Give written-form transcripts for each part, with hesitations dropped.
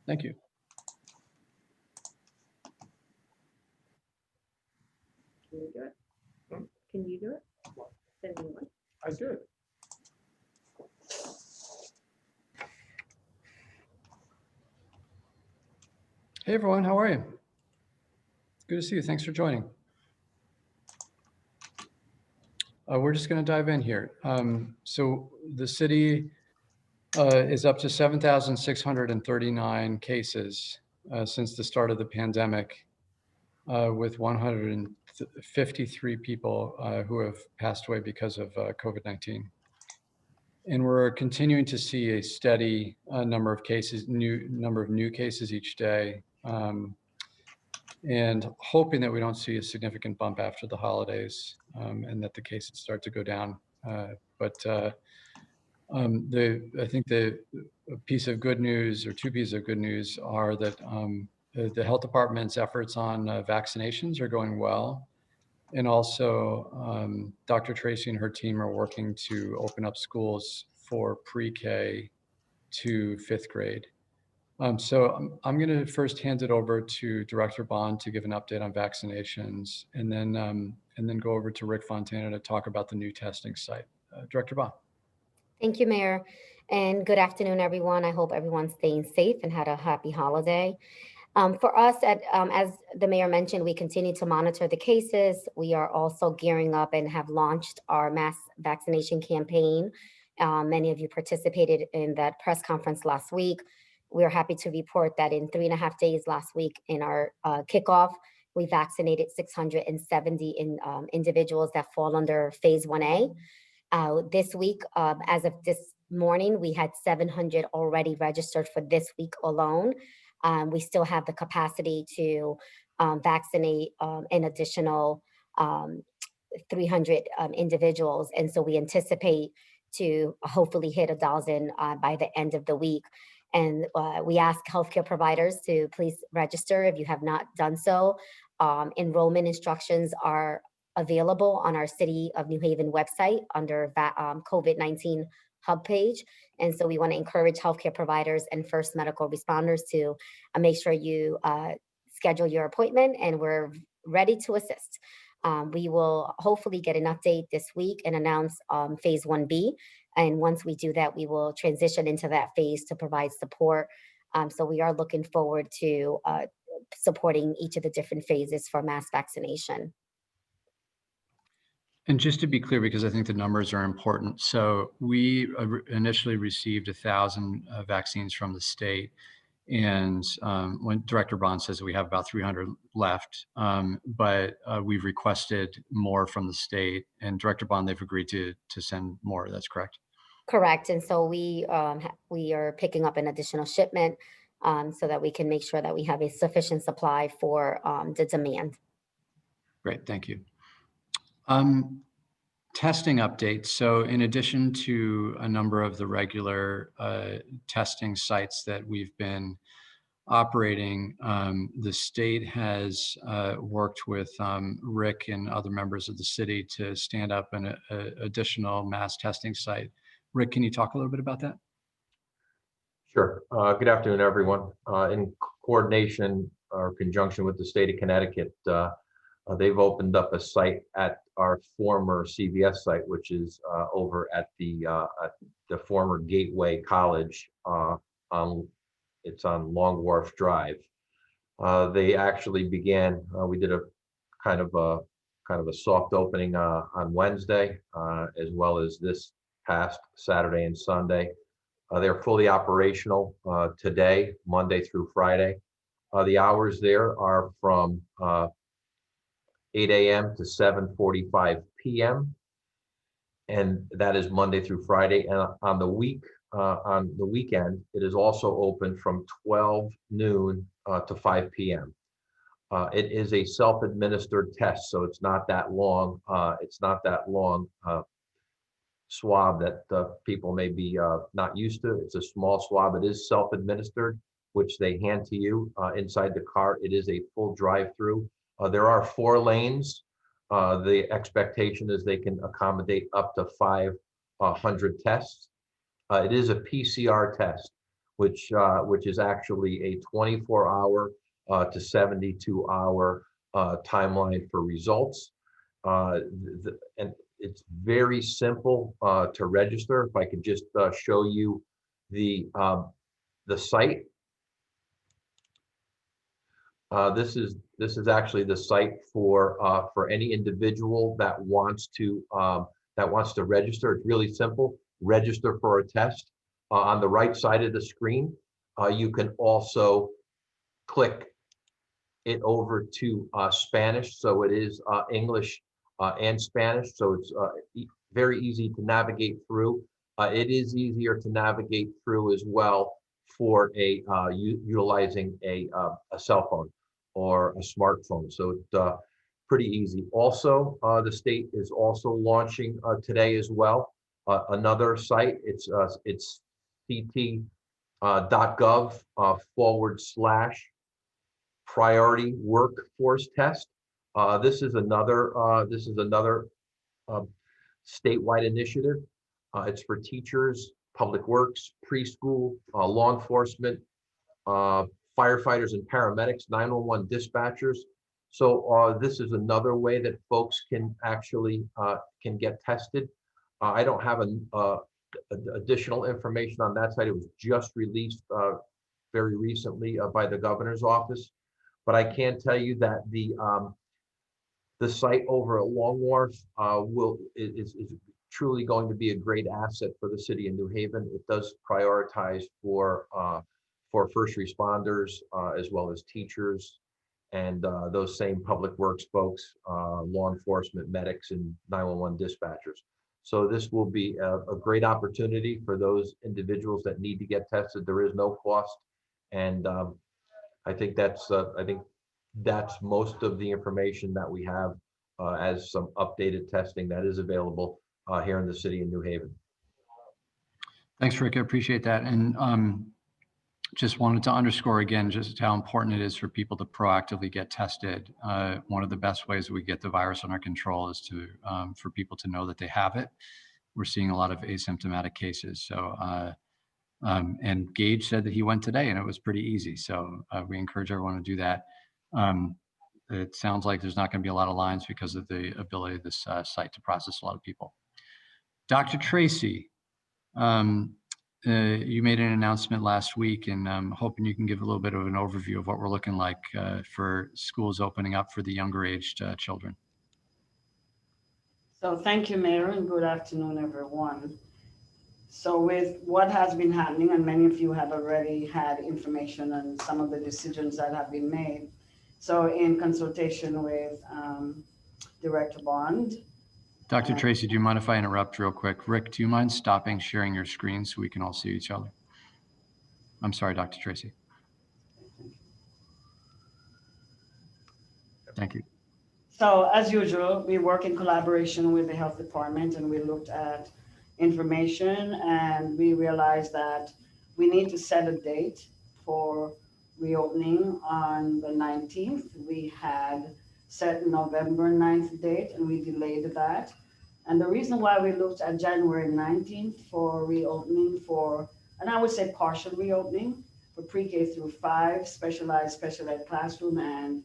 Thank you. Can you do it? Can you do it? Send me one. I did. Hey everyone, how are you? Good to see you. Thanks for joining. We're just going to dive in here. So the city is up to 7,639 cases since the start of the pandemic, with 153 people who have passed away because of COVID-19. And we're continuing to see a steady number of cases, number of new cases each day, and hoping that we don't see a significant bump after the holidays and that the cases start to go down. I think the piece of good news, or two pieces of good news, are that the health department's efforts on vaccinations are going well. And also Dr. Tracy and her team are working to open up schools for pre-K to 5th grade. So I'm going to first hand it over to Director Bond to give an update on vaccinations, and then go over to Rick Fontana to talk about the new testing site. Director Bond. Thank you, Mayor, and good afternoon, everyone. I hope everyone's staying safe and had a happy holiday. For us, as the mayor mentioned, we continue to monitor the cases. We are also gearing up and have launched our mass vaccination campaign. Many of you participated in that press conference last week. We are happy to report that in 3.5 days last week in our kickoff, we vaccinated 670 individuals that fall under phase 1A. This week, as of this morning, we had 700 already registered for this week alone. We still have the capacity to vaccinate an additional 300 individuals. And so we anticipate to hopefully hit 1,000 by the end of the week. And we ask healthcare providers to please register if you have not done so. Enrollment instructions are available on our City of New Haven website under COVID-19 hub page. And so we want to encourage healthcare providers and first medical responders to make sure you schedule your appointment, and we're ready to assist. We will hopefully get an update this week and announce phase 1B. And once we do that, we will transition into that phase to provide support. So we are looking forward to supporting each of the different phases for mass vaccination. And just to be clear, because I think the numbers are important. So we initially received 1,000 vaccines from the state. And when Director Bond says that we have about 300 left, but we've requested more from the state, and Director Bond, they've agreed to send more. That's correct? Correct. And so we are picking up an additional shipment so that we can make sure that we have a sufficient supply for the demand. Great, thank you. Testing updates. So in addition to a number of the regular testing sites that we've been operating, the state has worked with Rick and other members of the city to stand up an additional mass testing site. Rick, can you talk a little bit about that? Sure. Good afternoon, everyone. In coordination or conjunction with the state of Connecticut, they've opened up a site at our former CVS site, which is over at the former Gateway College. It's on Long Wharf Drive. They actually began. We did a kind of a soft opening on Wednesday, as well as this past Saturday and Sunday. They're fully operational today, Monday through Friday. The hours there are from 8 a.m. to 7:45 p.m. and that is Monday through Friday. And on the weekend, it is also open from 12 noon to 5 p.m. It is a self-administered test, so it's not that long. It's not that long swab that people may be not used to. It's a small swab. It is self-administered, which they hand to you inside the car. It is a full drive-through. There are 4 lanes. The expectation is they can accommodate up to 500 tests. It is a PCR test, which is actually a 24-hour to 72-hour timeline for results. And it's very simple to register. If I could just show you the site. This is actually the site for any individual that wants to register. It's really simple. Register for a test. On the right side of the screen, you can also click it over to Spanish. So it is English and Spanish. So it's very easy to navigate through. It is easier to navigate through as well for utilizing a cell phone or a smartphone. So it's pretty easy. Also, the state is also launching today as well another site. It's ct.gov/priority workforce test. This is another statewide initiative. It's for teachers, public works, preschool, law enforcement, firefighters and paramedics, 911 dispatchers. So this is another way that folks can actually can get tested. I don't have additional information on that site. It was just released very recently by the governor's office, but I can tell you that the site over at Long Wharf is truly going to be a great asset for the city of New Haven. It does prioritize for first responders as well as teachers and those same public works folks, law enforcement, medics, and 911 dispatchers. So this will be a great opportunity for those individuals that need to get tested. There is no cost, and I think that's most of the information that we have as some updated testing that is available here in the city of New Haven. Thanks, Rick. I appreciate that. And just wanted to underscore again just how important it is for people to proactively get tested. One of the best ways we get the virus under control is for people to know that they have it. We're seeing a lot of asymptomatic cases. So, and Gage said that he went today and it was pretty easy. So we encourage everyone to do that. It sounds like there's not going to be a lot of lines because of the ability of this site to process a lot of people. Dr. Tracy, you made an announcement last week, and I'm hoping you can give a little bit of an overview of what we're looking like for schools opening up for the younger aged children. So thank you, Mayor, and good afternoon, everyone. So with what has been happening, and many of you have already had information on some of the decisions that have been made. So in consultation with Director Bond. Dr. Tracy, do you mind if I interrupt real quick? Rick, do you mind stopping sharing your screen so we can all see each other? I'm sorry, Dr. Tracy. Thank you. So as usual, we work in collaboration with the health department, and we looked at information, and we realized that we need to set a date for reopening on the 19th. We had set November 9th date, and we delayed that. And the reason why we looked at January 19th for reopening and I would say partial reopening for pre-K through 5, special ed classroom, and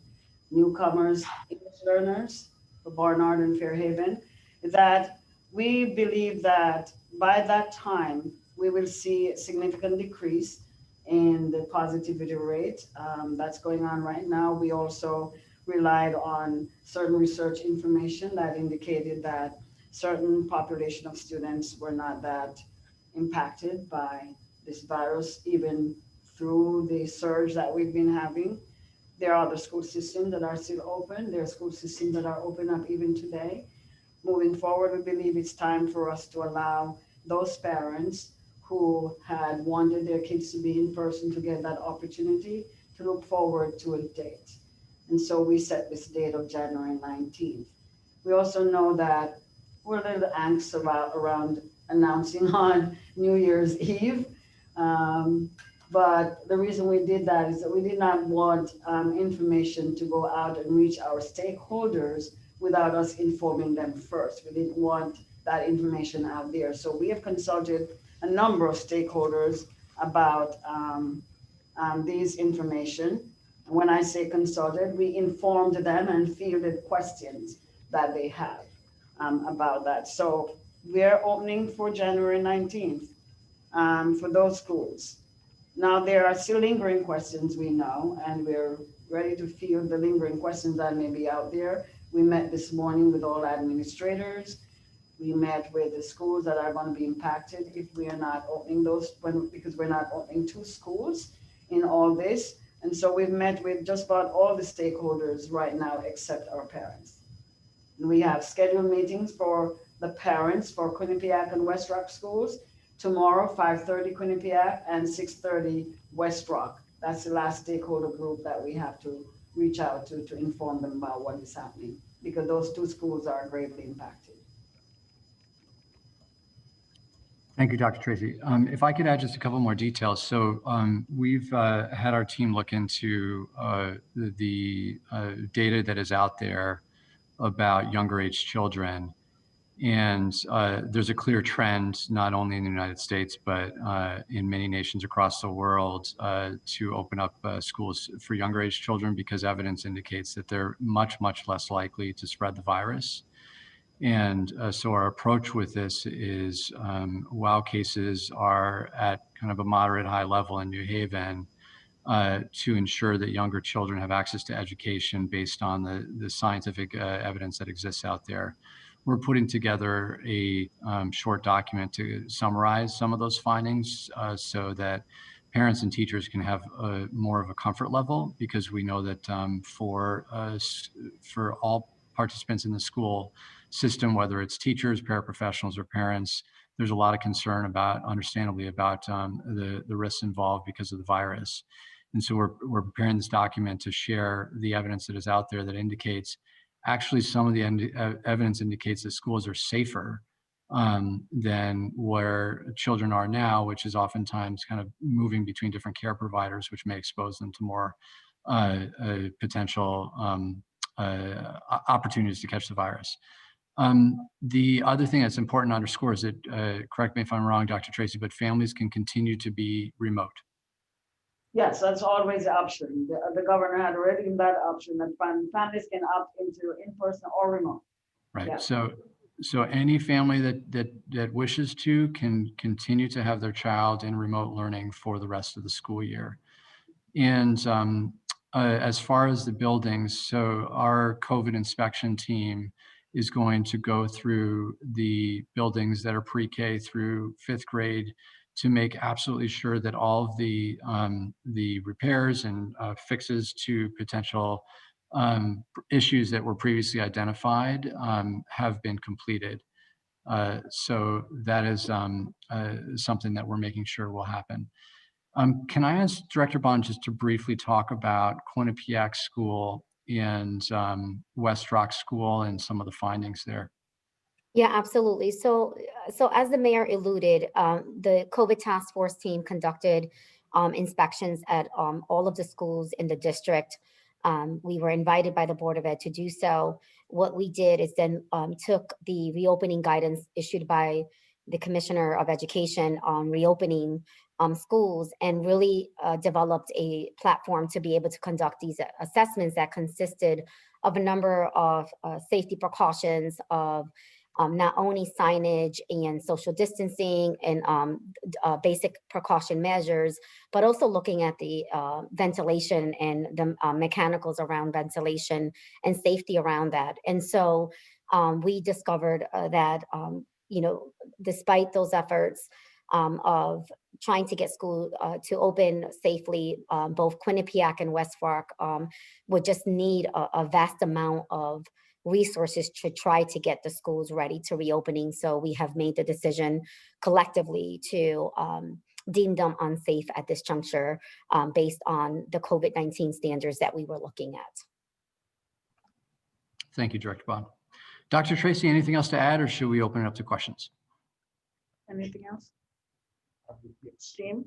newcomers English learners for Barnard and Fairhaven, is that we believe that by that time, we will see a significant decrease in the positivity rate that's going on right now. We also relied on certain research information that indicated that certain population of students were not that impacted by this virus, even through the surge that we've been having. There are other school systems that are still open. There are school systems that are open up even today. Moving forward, we believe it's time for us to allow those parents who had wanted their kids to be in person to get that opportunity to look forward to a date. And so we set this date of January 19th. We also know that we're a little anxious around announcing on New Year's Eve. But the reason we did that is that we did not want information to go out and reach our stakeholders without us informing them first. We didn't want that information out there. So we have consulted a number of stakeholders about these information. When I say consulted, we informed them and fielded questions that they have about that. So we're opening for January 19th for those schools. Now, there are still lingering questions, we know, and we're ready to field the lingering questions that may be out there. We met this morning with all administrators. We met with the schools that are going to be impacted if we are not opening those, because we're not opening 2 schools in all this. And so we've met with just about all the stakeholders right now, except our parents. And we have scheduled meetings for the parents for Quinnipiac and West Rock schools. Tomorrow, 5:30 Quinnipiac and 6:30 West Rock. That's the last stakeholder group that we have to reach out to inform them about what is happening, because those 2 schools are greatly impacted. Thank you, Dr. Tracy. If I could add just a couple more details. So we've had our team look into the data that is out there about younger age children. And there's a clear trend, not only in the United States, but in many nations across the world to open up schools for younger age children, because evidence indicates that they're much, much less likely to spread the virus. And so our approach with this is, while cases are at kind of a moderate high level in New Haven, to ensure that younger children have access to education based on the scientific evidence that exists out there. We're putting together a short document to summarize some of those findings so that parents and teachers can have more of a comfort level, because we know that for all participants in the school system, whether it's teachers, paraprofessionals, or parents, there's a lot of concern about, understandably, about the risks involved because of the virus. And so we're preparing this document to share the evidence that is out there that indicates, actually some of the evidence indicates that schools are safer than where children are now, which is oftentimes kind of moving between different care providers, which may expose them to more potential opportunities to catch the virus. The other thing that's important to underscore is that, correct me if I'm wrong, Dr. Tracy, but families can continue to be remote. Yes, that's always the option. The governor had already in that option that families can opt into in-person or remote. Right. Yeah. So any family that wishes to can continue to have their child in remote learning for the rest of the school year. And as far as the buildings, so our COVID inspection team is going to go through the buildings that are pre-K through 5th grade to make absolutely sure that all of the repairs and fixes to potential issues that were previously identified have been completed. So that is something that we're making sure will happen. Can I ask Director Bond just to briefly talk about Quinnipiac School and West Rock School and some of the findings there? Yeah, absolutely. So as the mayor alluded, the COVID task force team conducted inspections at all of the schools in the district. We were invited by the Board of Ed to do so. What we did is then took the reopening guidance issued by the Commissioner of Education on reopening schools and really developed a platform to be able to conduct these assessments that consisted of a number of safety precautions, of not only signage and social distancing and basic precaution measures, but also looking at the ventilation and the mechanicals around ventilation and safety around that. And so we discovered that, despite those efforts of trying to get school to open safely, both Quinnipiac and West Rock would just need a vast amount of resources to try to get the schools ready to reopening. So we have made the decision collectively to deem them unsafe at this juncture based on the COVID-19 standards that we were looking at. Thank you, Director Bond. Dr. Tracy, anything else to add, or should we open it up to questions? Anything else? Team?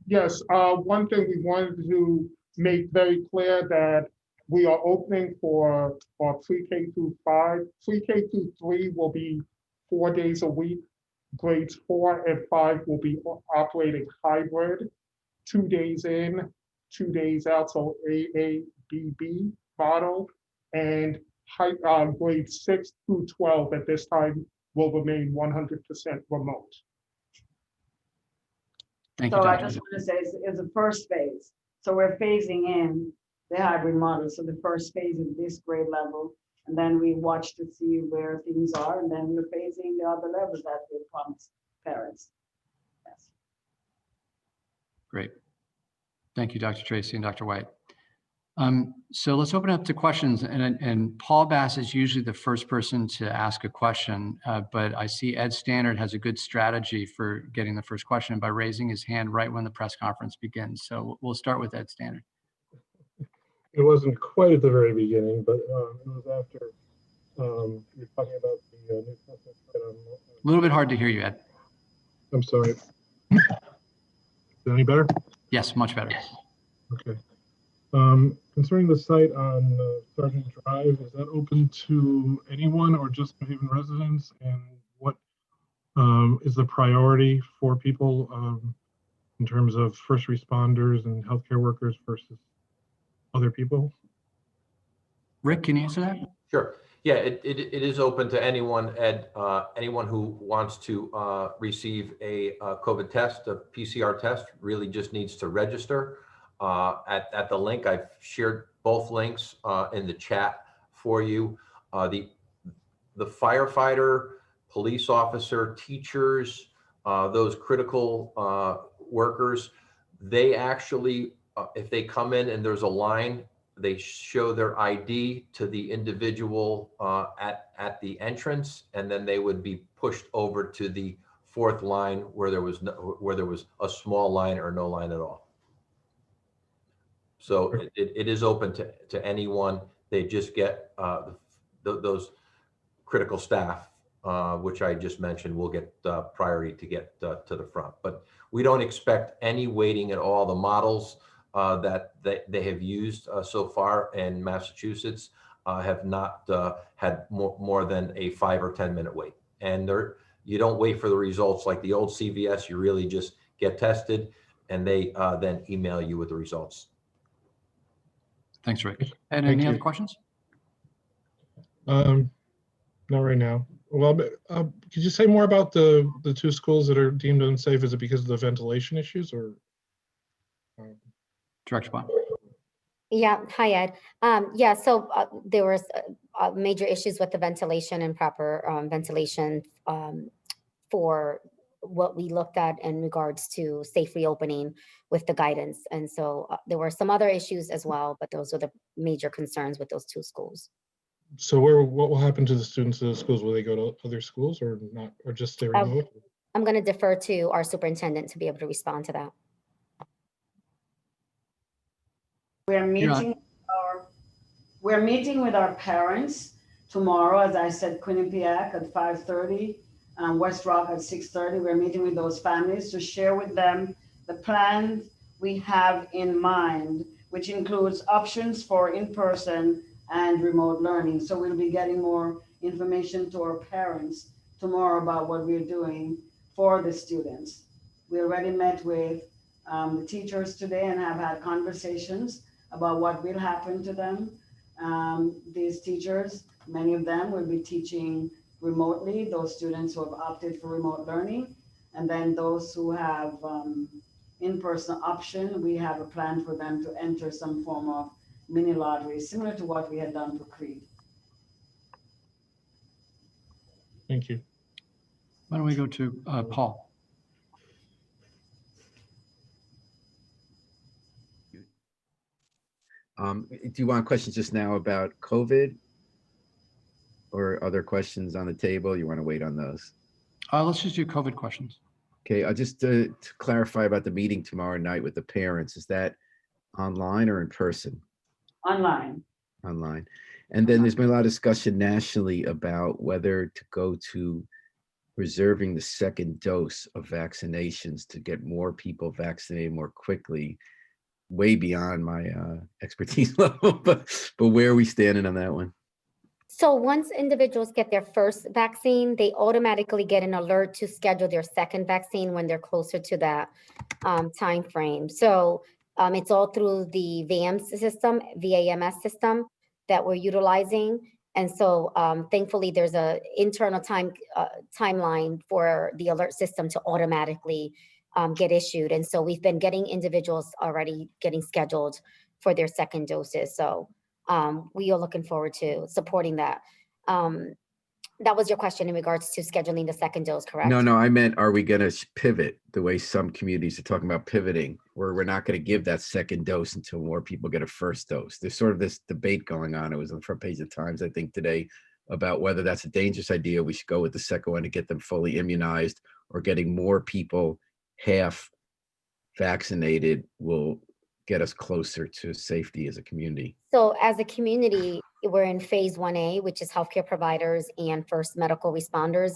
Yes, one thing we wanted to make very clear that we are opening for pre-K through 5. Pre-K through 3 will be 4 days a week. Grades 4 and 5 will be operating hybrid, 2 days in, 2 days out, so AABB model. And grades 6 through 12 at this time will remain 100% remote. Thank you, So I Dr. just want to say it's the first phase. So we're phasing in the hybrid model. So the first phase is this grade level, and then we watch to see where things are, and then we're phasing the other levels that we promised parents. Yes. Great. Thank you, Dr. Tracy and Dr. White. So let's open up to questions. And Paul Bass is usually the first person to ask a question, but I see Ed Standard has a good strategy for getting the first question by raising his hand right when the press conference begins. So we'll start with Ed Standard. It wasn't quite at the very beginning, but it was after you're talking about the new testing site on. A little bit hard to hear you, Ed. I'm sorry. Is it any better? Yes, much better. Okay. Concerning the site on Sergeant Drive, is that open to anyone or just New Haven residents? And what is the priority for people in terms of first responders and healthcare workers versus other people? Rick, can you answer that? Sure. Yeah, it is open to anyone, Ed, anyone who wants to receive a COVID test, a PCR test, really just needs to register at the link. I've shared both links in the chat for you. The firefighter, police officer, teachers, those critical workers, they actually, if they come in and there's a line, they show their ID to the individual at the entrance, and then they would be pushed over to the fourth line where there was a small line or no line at all. So it is open to anyone. They just get those critical staff, which I just mentioned, will get priority to get to the front. But we don't expect any waiting at all. The models that they have used so far in Massachusetts have not had more than a 5 or 10 minute wait. And you don't wait for the results like the old CVS. You really just get tested, and they then email you with the results. Thanks, Rick. And Thank any you. other questions? Not right now. Well, could you say more about the two schools that are deemed unsafe? Is it because of the ventilation issues or? Director Bond. Yeah, hi, Ed. Yeah, so there was major issues with the ventilation and proper ventilation for what we looked at in regards to safe reopening with the guidance. And so there were some other issues as well, but those were the major concerns with those two schools. So what will happen to the students of those schools? Will they go to other schools or not, or just stay remote? I'm going to defer to our superintendent to be able to respond to that. We're meeting with our parents tomorrow, as I said, Quinnipiac at 5:30, West Rock at 6:30. We're meeting with those families to share with them the plans we have in mind, which includes options for in-person and remote learning. So we'll be getting more information to our parents tomorrow about what we're doing for the students. We already met with the teachers today and have had conversations about what will happen to them. These teachers, many of them will be teaching remotely, those students who have opted for remote learning. And then those who have in-person option, we have a plan for them to enter some form of mini lottery, similar to what we had done for Creed. Thank you. Why don't we go to Paul? Do you want questions just now about COVID or other questions on the table? You want to wait on those? Let's just do COVID questions. Okay, just to clarify about the meeting tomorrow night with the parents, is that online or in person? Online. Online. And then there's been a lot of discussion nationally about whether to go to reserving the second dose of vaccinations to get more people vaccinated more quickly, way beyond my expertise level, but where are we standing on that one? So once individuals get their first vaccine, they automatically get an alert to schedule their second vaccine when they're closer to that time frame. So it's all through the VAMS system that we're utilizing. And so thankfully, there's a internal timeline for the alert system to automatically get issued. And so we've been getting individuals already getting scheduled for their second doses. So we are looking forward to supporting that. That was your question in regards to scheduling the second dose, correct? No, I meant, are we going to pivot the way some communities are talking about pivoting, where we're not going to give that second dose until more people get a first dose? There's sort of this debate going on. It was on the front page of the Times, I think, today, about whether that's a dangerous idea. We should go with the second one to get them fully immunized, or getting more people half vaccinated will get us closer to safety as a community. So as a community, we're in phase 1A, which is healthcare providers and first medical responders.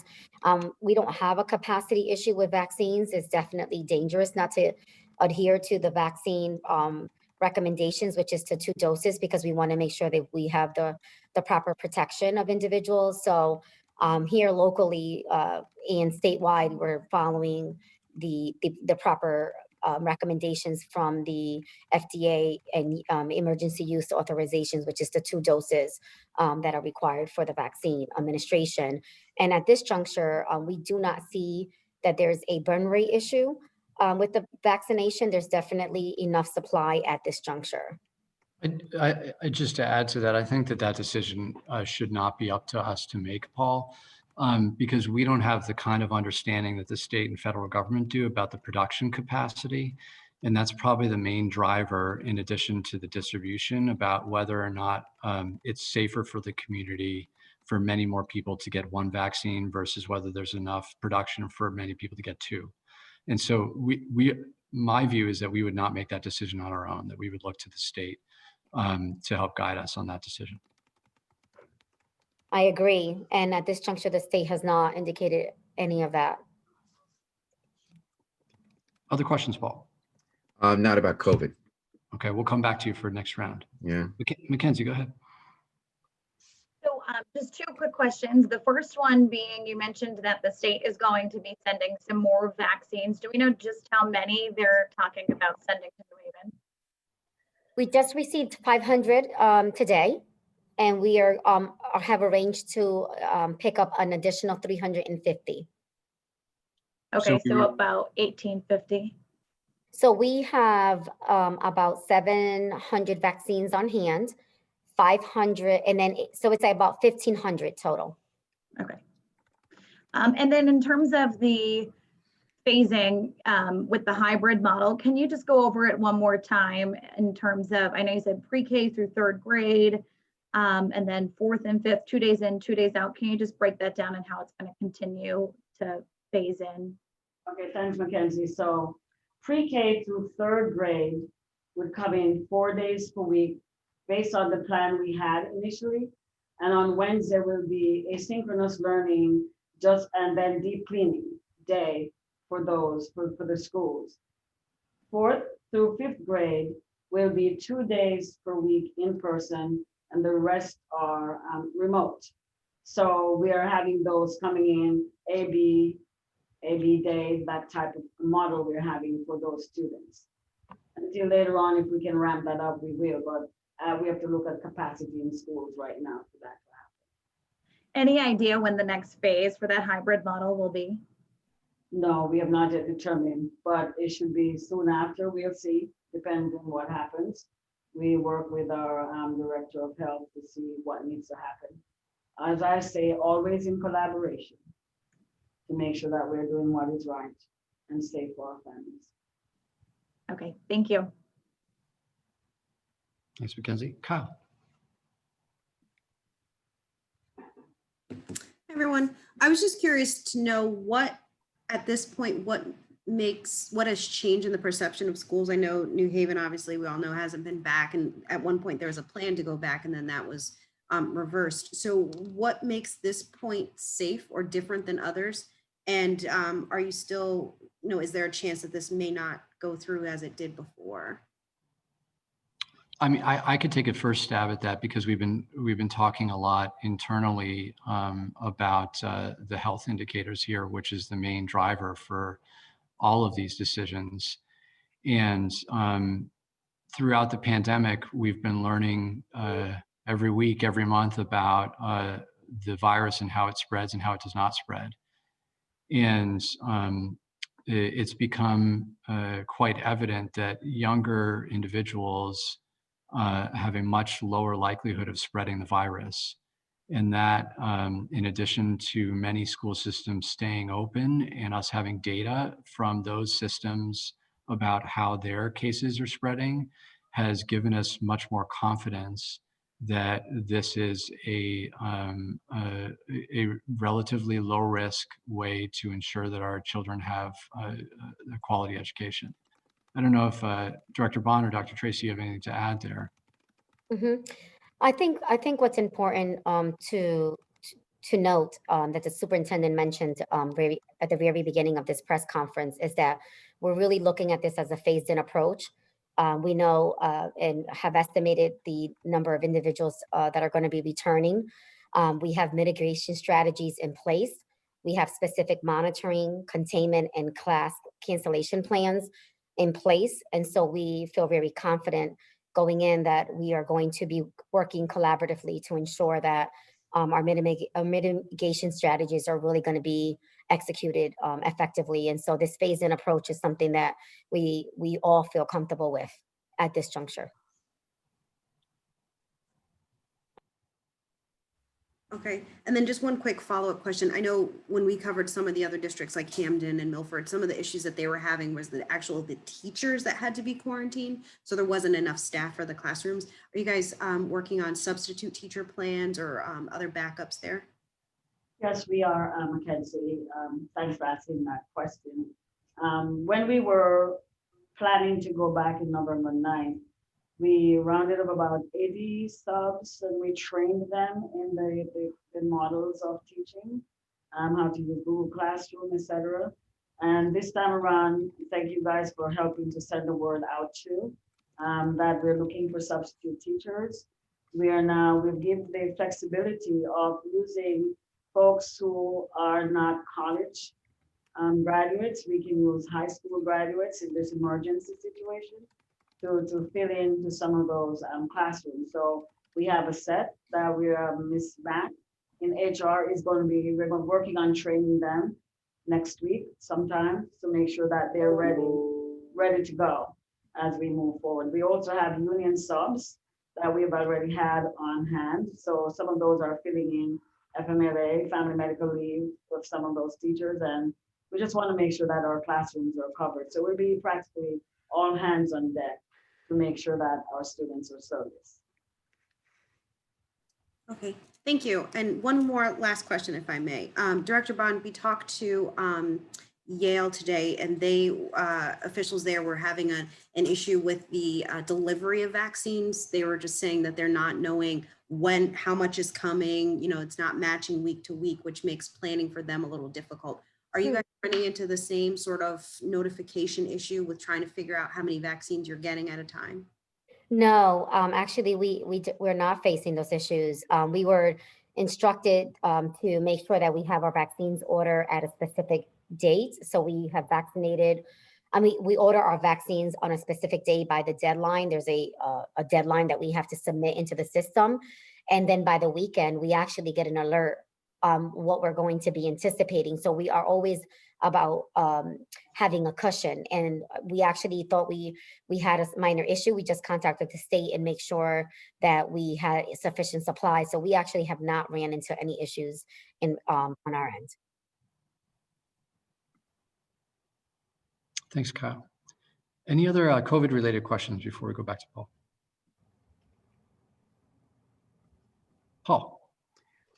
We don't have a capacity issue with vaccines. It's definitely dangerous not to adhere to the vaccine recommendations, which is to 2 doses, because we want to make sure that we have the proper protection of individuals. So here locally and statewide, we're following the proper recommendations from the FDA and emergency use authorizations, which is the 2 doses that are required for the vaccine administration. And at this juncture, we do not see that there's a burn rate issue with the vaccination. There's definitely enough supply at this juncture. I just to add to that, I think that decision should not be up to us to make, Paul, because we don't have the kind of understanding that the state and federal government do about the production capacity. And that's probably the main driver, in addition to the distribution, about whether or not it's safer for the community for many more people to get 1 vaccine versus whether there's enough production for many people to get 2. And so my view is that we would not make that decision on our own, that we would look to the state to help guide us on that decision. I agree. And at this juncture, the state has not indicated any of that. Other questions, Paul? Not about COVID. Okay, we'll come back to you for next round. Yeah. Mackenzie, go ahead. So just 2 quick questions. The first one being, you mentioned that the state is going to be sending some more vaccines. Do we know just how many they're talking about sending to New Haven? We just received 500 today, and we have arranged to pick up an additional 350. Okay, so about 1850. So we have about 700 vaccines on hand, 500, and then so it's about 1,500 total. Okay. And then in terms of the phasing with the hybrid model, can you just go over it one more time in terms of, I know you said pre-K through 3rd grade, and then 4th and 5th, 2 days in, 2 days out. Can you just break that down and how it's going to continue to phase in? Okay, thanks, Mackenzie. So pre-K through 3rd grade would come in 4 days per week based on the plan we had initially. And on Wednesday will be asynchronous learning, and then deep cleaning day for those, for the schools. 4th through 5th grade will be 2 days per week in person, and the rest are remote. So we are having those coming in, AB day, that type of model we're having for those students. Until later on, if we can ramp that up, we will, but we have to look at capacity in schools right now for that to happen. Any idea when the next phase for that hybrid model will be? No, we have not yet determined, but it should be soon after. We'll see, depending on what happens. We work with our director of health to see what needs to happen. As I say, always in collaboration to make sure that we're doing what is right and safe for our families. Okay, thank you. Thanks, Mackenzie. Kyle. Hey, everyone. I was just curious to know what, at this point, what has changed in the perception of schools? I know New Haven, obviously, we all know hasn't been back. And at one point there was a plan to go back and then that was reversed. So what makes this point safe or different than others? And are you still, is there a chance that this may not go through as it did before? I mean, I could take a first stab at that because we've been talking a lot internally about the health indicators here, which is the main driver for all of these decisions. And throughout the pandemic, we've been learning every week, every month about the virus and how it spreads and how it does not spread. And it's become quite evident that younger individuals have a much lower likelihood of spreading the virus. And that, in addition to many school systems staying open and us having data from those systems about how their cases are spreading, has given us much more confidence that this is a relatively low risk way to ensure that our children have a quality education. I don't know if Director Bond or Dr. Tracy have anything to add there. Mhm. I think what's important to note that the superintendent mentioned at the very beginning of this press conference is that we're really looking at this as a phased-in approach. We know and have estimated the number of individuals that are going to be returning. We have mitigation strategies in place. We have specific monitoring, containment, and class cancellation plans in place. And so we feel very confident going in that we are going to be working collaboratively to ensure that our mitigation strategies are really going to be executed effectively. And so this phase-in approach is something that we all feel comfortable with at this juncture. Okay, and then just one quick follow-up question. I know when we covered some of the other districts like Camden and Milford, some of the issues that they were having was the teachers that had to be quarantined. So there wasn't enough staff for the classrooms. Are you guys working on substitute teacher plans or other backups there? Yes, we are, Mackenzie. Thanks for asking that question. When we were planning to go back in November 9th, we rounded up about 80 subs and we trained them in the models of teaching, how to use Google Classroom, etc. And this time around, thank you guys for helping to send the word out too, that we're looking for substitute teachers. We've given the flexibility of using folks who are not college graduates. We can use high school graduates in this emergency situation to fill into some of those classrooms. So we have a set that Ms. Mac in HR we're working on training them next week sometime to make sure that they're ready to go as we move forward. We also have union subs that we've already had on hand. So some of those are filling in FMLA, family medical leave with some of those teachers. And we just want to make sure that our classrooms are covered. So we'll be practically all hands on deck to make sure that our students are serviced. Okay, thank you. And one more last question, if I may. Director Bond, we talked to Yale today, and officials there were having an issue with the delivery of vaccines. They were just saying that they're not knowing how much is coming. You know, it's not matching week to week, which makes planning for them a little difficult. Are you guys running into the same sort of notification issue with trying to figure out how many vaccines you're getting at a time? No, actually, we're not facing those issues. We were instructed to make sure that we have our vaccines order at a specific date. So we have vaccinated. We order our vaccines on a specific day by the deadline. There's a deadline that we have to submit into the system, and then by the weekend we actually get an alert what we're going to be anticipating. So we are always about having a cushion. And we actually thought we had a minor issue. We just contacted the state and make sure that we had sufficient supply. So we actually have not ran into any issues on our end. Thanks, Kyle. Any other COVID-related questions before we go back to Paul? Paul.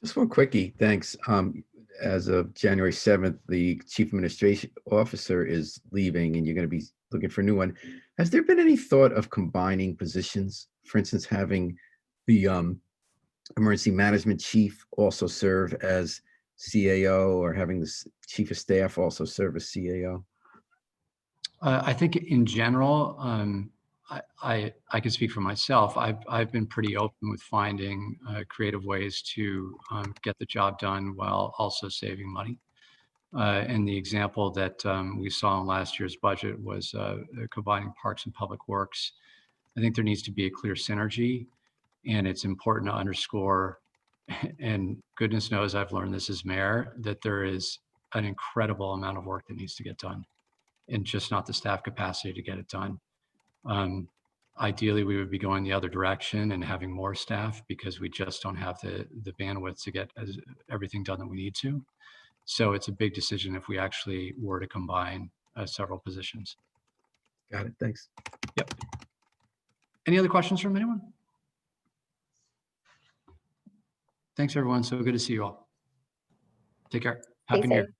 Just one quickie, thanks. As of January 7th, the chief administration officer is leaving and you're going to be looking for a new one. Has there been any thought of combining positions? For instance, having the emergency management chief also serve as CAO, or having the chief of staff also serve as CAO? I think in general, I can speak for myself. I've been pretty open with finding creative ways to get the job done while also saving money. And the example that we saw in last year's budget was combining Parks and Public Works. I think there needs to be a clear synergy, and it's important to underscore, and goodness knows I've learned this as mayor, that there is an incredible amount of work that needs to get done, and just not the staff capacity to get it done. Ideally, we would be going the other direction and having more staff because we just don't have the bandwidth to get everything done that we need to. So it's a big decision if we actually were to combine several positions. Got it. Thanks. Yep. Any other questions from anyone? Thanks, everyone. So good to see you all. Take care. Happy New Year.